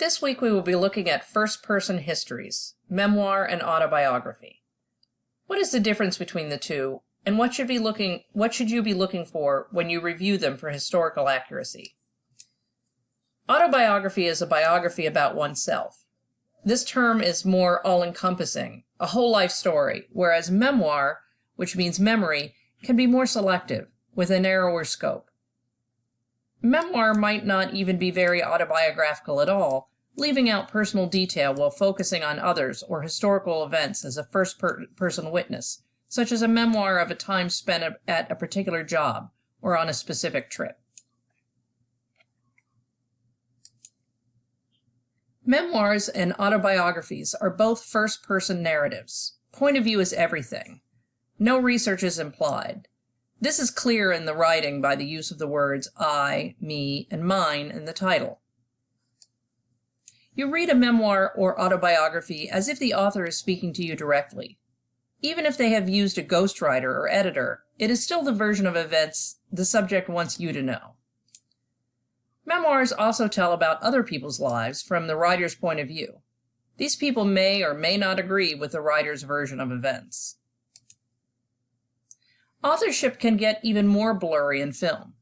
This week we will be looking at first-person histories, memoir and autobiography. What is the difference between the two, and what should you be looking for when you review them for historical accuracy? Autobiography is a biography about oneself. This term is more all-encompassing, a whole life story, whereas memoir, which means memory, can be more selective, with a narrower scope. Memoir might not even be very autobiographical at all, leaving out personal detail while focusing on others or historical events as a first-person witness, such as a memoir of a time spent at a particular job or on a specific trip. Memoirs and autobiographies are both first-person narratives. Point of view is everything. No research is implied. This is clear in the writing by the use of the words I, me, and mine in the title. You read a memoir or autobiography as if the author is speaking to you directly. Even if they have used a ghostwriter or editor, it is still the version of events the subject wants you to know. Memoirs also tell about other people's lives from the writer's point of view. These people may or may not agree with the writer's version of events. Authorship can get even more blurry in film.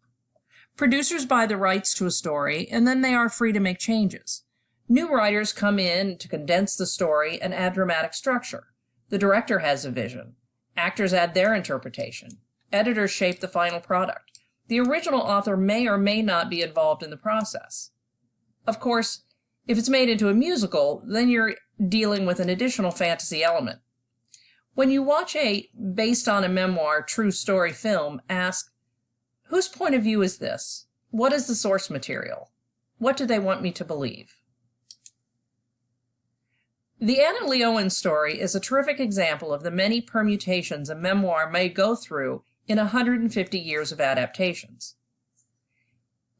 Producers buy the rights to a story, and then they are free to make changes. New writers come in to condense the story and add dramatic structure. The director has a vision. Actors add their interpretation. Editors shape the final product. The original author may or may not be involved in the process. Of course, if it's made into a musical, then you're dealing with an additional fantasy element. When you watch a based on a memoir true story film, ask, whose point of view is this? What is the source material? What do they want me to believe? The Anna Lee Owens story is a terrific example of the many permutations a memoir may go through in 150 years of adaptations.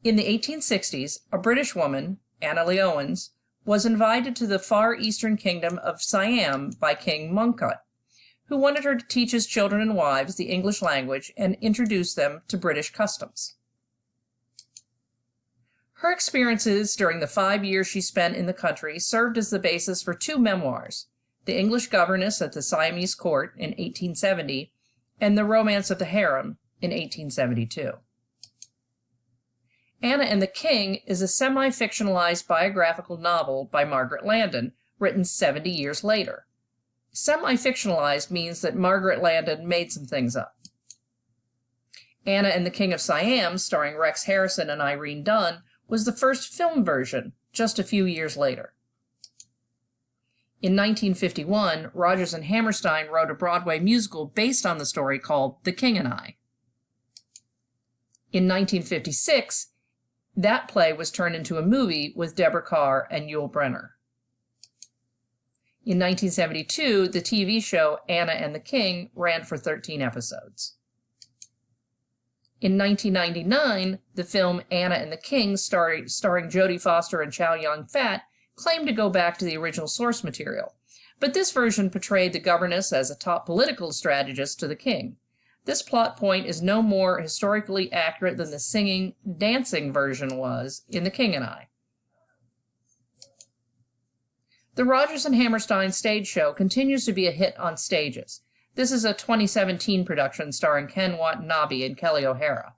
In the 1860s, a British woman, Anna Lee Owens, was invited to the far eastern kingdom of Siam by King Mongkut, who wanted her to teach his children and wives the English language and introduce them to British customs. Her experiences during the 5 years she spent in the country served as the basis for two memoirs, The English Governess at the Siamese Court in 1870 and The Romance of the Harem in 1872. Anna and the King is a semi-fictionalized biographical novel by Margaret Landon, written 70 years later. Semi-fictionalized means that Margaret Landon made some things up. Anna and the King of Siam, starring Rex Harrison and Irene Dunne, was the first film version, just a few years later. In 1951, Rodgers and Hammerstein wrote a Broadway musical based on the story called The King and I. In 1956, that play was turned into a movie with Deborah Kerr and Yul Brynner. In 1972, the TV show Anna and the King ran for 13 episodes. In 1999, the film Anna and the King, starring Jodie Foster and Chow Yun-fat, claimed to go back to the original source material, but this version portrayed the governess as a top political strategist to the king. This plot point is no more historically accurate than the singing, dancing version was in The King and I. The Rodgers and Hammerstein stage show continues to be a hit on stages. This is a 2017 production starring Ken Watanabe and Kelly O'Hara.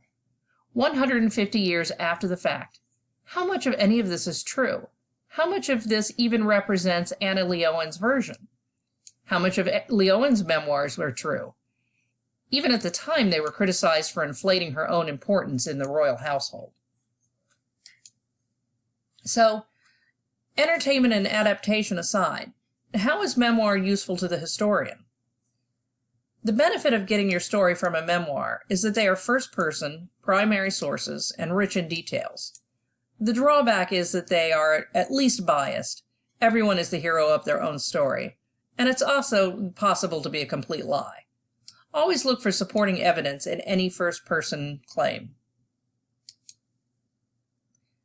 150 years after the fact, how much of any of this is true? How much of this even represents Anna Lee Owens' version? How much of Lee Owens' memoirs were true? Even at the time, they were criticized for inflating her own importance in the royal household. So, entertainment and adaptation aside, how is memoir useful to the historian? The benefit of getting your story from a memoir is that they are first-person, primary sources, and rich in details. The drawback is that they are at least biased. Everyone is the hero of their own story, and it's also possible to be a complete lie. Always look for supporting evidence in any first-person claim.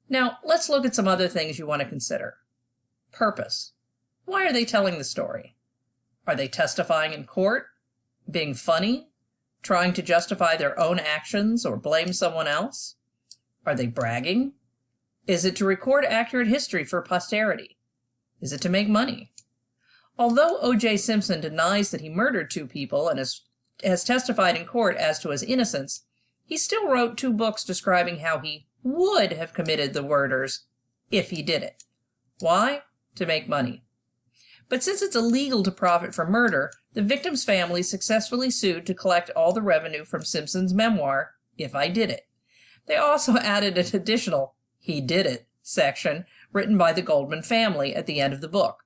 Now, let's look at some other things you want to consider. Purpose. Why are they telling the story? Are they testifying in court? Being funny? Trying to justify their own actions or blame someone else? Are they bragging? Is it to record accurate history for posterity? Is it to make money? Although O.J. Simpson denies that he murdered 2 people and has testified in court as to his innocence, he still wrote 2 books describing how he would have committed the murders if he did it. Why? To make money. But since it's illegal to profit from murder, the victim's family successfully sued to collect all the revenue from Simpson's memoir, If I Did It. They also added an additional "He Did It" section written by the Goldman family at the end of the book.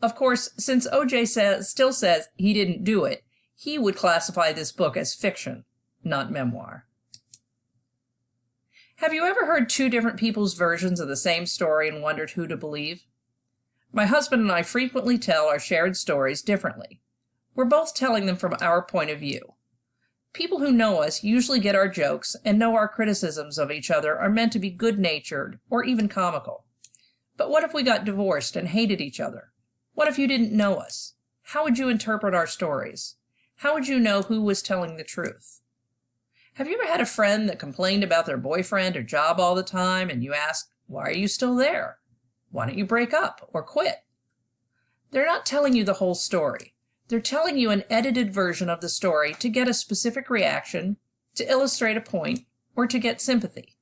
Of course, since O.J. still says he didn't do it, he would classify this book as fiction, not memoir. Have you ever heard 2 different people's versions of the same story and wondered who to believe? My husband and I frequently tell our shared stories differently. We're both telling them from our point of view. People who know us usually get our jokes and know our criticisms of each other are meant to be good-natured or even comical. But what if we got divorced and hated each other? What if you didn't know us? How would you interpret our stories? How would you know who was telling the truth? Have you ever had a friend that complained about their boyfriend or job all the time and you ask, why are you still there? Why don't you break up or quit? They're not telling you the whole story. They're telling you an edited version of the story to get a specific reaction, to illustrate a point, or to get sympathy.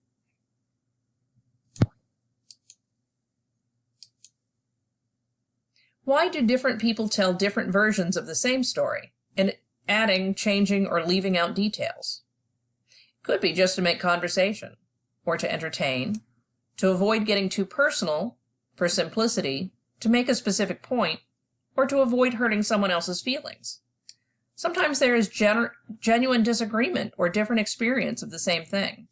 Why do different people tell different versions of the same story, and adding, changing, or leaving out details? Could be just to make conversation, or to entertain, to avoid getting too personal, for simplicity, to make a specific point, or to avoid hurting someone else's feelings. Sometimes there is genuine disagreement or different experience of the same thing.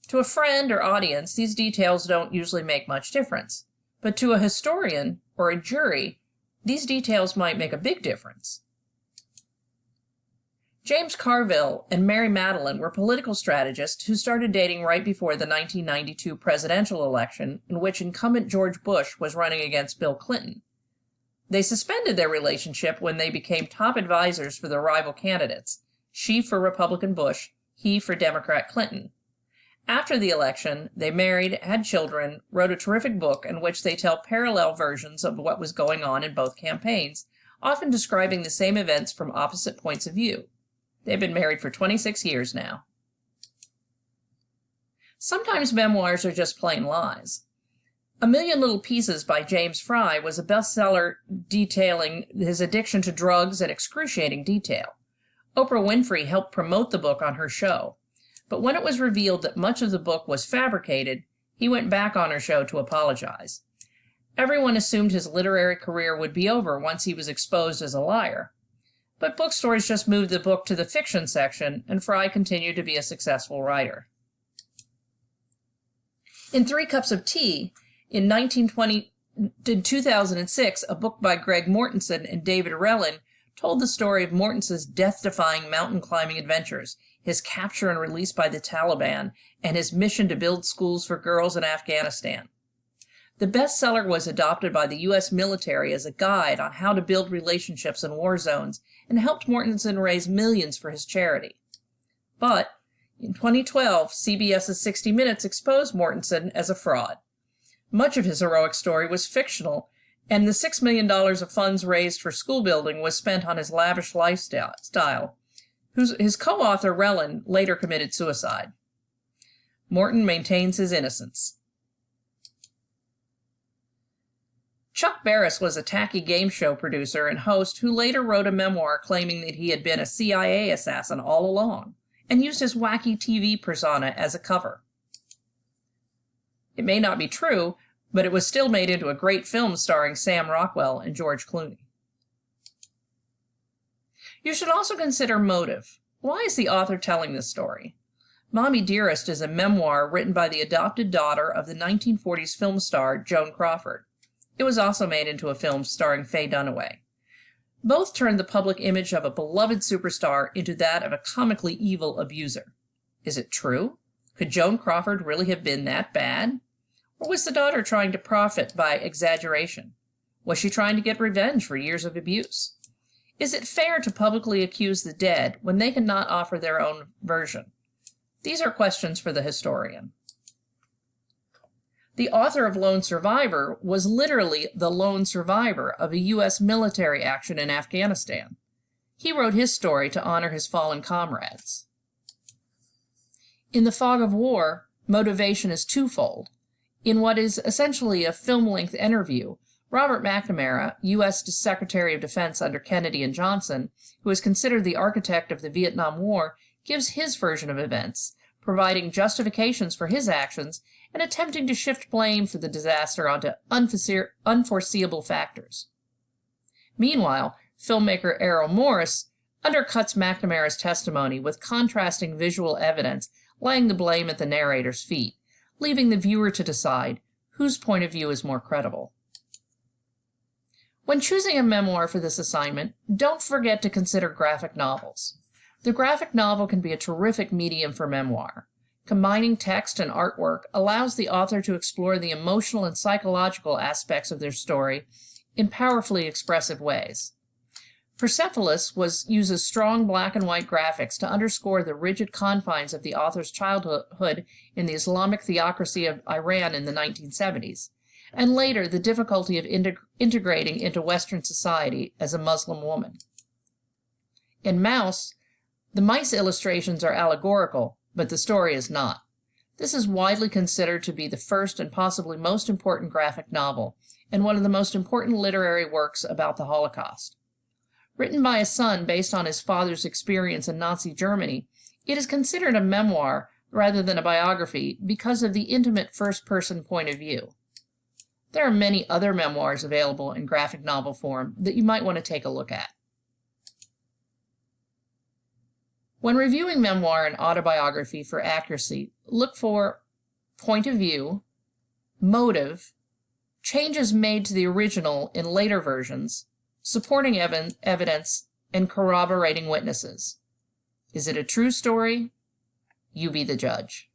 To a friend or audience, these details don't usually make much difference, but to a historian or a jury, these details might make a big difference. James Carville and Mary Madeline were political strategists who started dating right before the 1992 presidential election, in which incumbent George Bush was running against Bill Clinton. They suspended their relationship when they became top advisors for the rival candidates, she for Republican Bush, he for Democrat Clinton. After the election, they married, had children, wrote a terrific book in which they tell parallel versions of what was going on in both campaigns, often describing the same events from opposite points of view. They've been married for 26 years now. Sometimes memoirs are just plain lies. A Million Little Pieces by James Fry was a bestseller detailing his addiction to drugs in excruciating detail. Oprah Winfrey helped promote the book on her show. But when it was revealed that much of the book was fabricated, he went back on her show to apologize. Everyone assumed his literary career would be over once he was exposed as a liar. But bookstores just moved the book to the fiction section, and Fry continued to be a successful writer. In 3 Cups of Tea, in 2006, a book by Greg Mortensen and David Arellin told the story of Mortensen's death-defying mountain climbing adventures, his capture and release by the Taliban, and his mission to build schools for girls in Afghanistan. The bestseller was adopted by the U.S. military as a guide on how to build relationships in war zones and helped Mortensen raise millions for his charity. But in 2012, CBS's 60 Minutes exposed Mortensen as a fraud. Much of his heroic story was fictional, and the $6 million of funds raised for school building was spent on his lavish lifestyle. His co-author, Relin, later committed suicide. Morton maintains his innocence. Chuck Barris was a tacky game show producer and host who later wrote a memoir claiming that he had been a CIA assassin all along and used his wacky TV persona as a cover. It may not be true, but it was still made into a great film starring Sam Rockwell and George Clooney. You should also consider motive. Why is the author telling this story? Mommy Dearest is a memoir written by the adopted daughter of the 1940s film star Joan Crawford. It was also made into a film starring Faye Dunaway. Both turned the public image of a beloved superstar into that of a comically evil abuser. Is it true? Could Joan Crawford really have been that bad? Or was the daughter trying to profit by exaggeration? Was she trying to get revenge for years of abuse? Is it fair to publicly accuse the dead when they cannot offer their own version? These are questions for the historian. The author of Lone Survivor was literally the lone survivor of a U.S. military action in Afghanistan. He wrote his story to honor his fallen comrades. In The Fog of War, motivation is twofold. In what is essentially a film-length interview, Robert McNamara, U.S. Secretary of Defense under Kennedy and Johnson, who is considered the architect of the Vietnam War, gives his version of events, providing justifications for his actions and attempting to shift blame for the disaster onto unforeseeable factors. Meanwhile, filmmaker Errol Morris undercuts McNamara's testimony with contrasting visual evidence, laying the blame at the narrator's feet, leaving the viewer to decide whose point of view is more credible. When choosing a memoir for this assignment, don't forget to consider graphic novels. The graphic novel can be a terrific medium for memoir. Combining text and artwork allows the author to explore the emotional and psychological aspects of their story in powerfully expressive ways. Persepolis uses strong black and white graphics to underscore the rigid confines of the author's childhood in the Islamic theocracy of Iran in the 1970s, and later the difficulty of integrating into Western society as a Muslim woman. In Mouse, the mice illustrations are allegorical, but the story is not. This is widely considered to be the first and possibly most important graphic novel, and one of the most important literary works about the Holocaust. Written by a son based on his father's experience in Nazi Germany, it is considered a memoir rather than a biography because of the intimate first-person point of view. There are many other memoirs available in graphic novel form that you might want to take a look at. When reviewing memoir and autobiography for accuracy, look for point of view, motive, changes made to the original in later versions, supporting evidence, and corroborating witnesses. Is it a true story? You be the judge.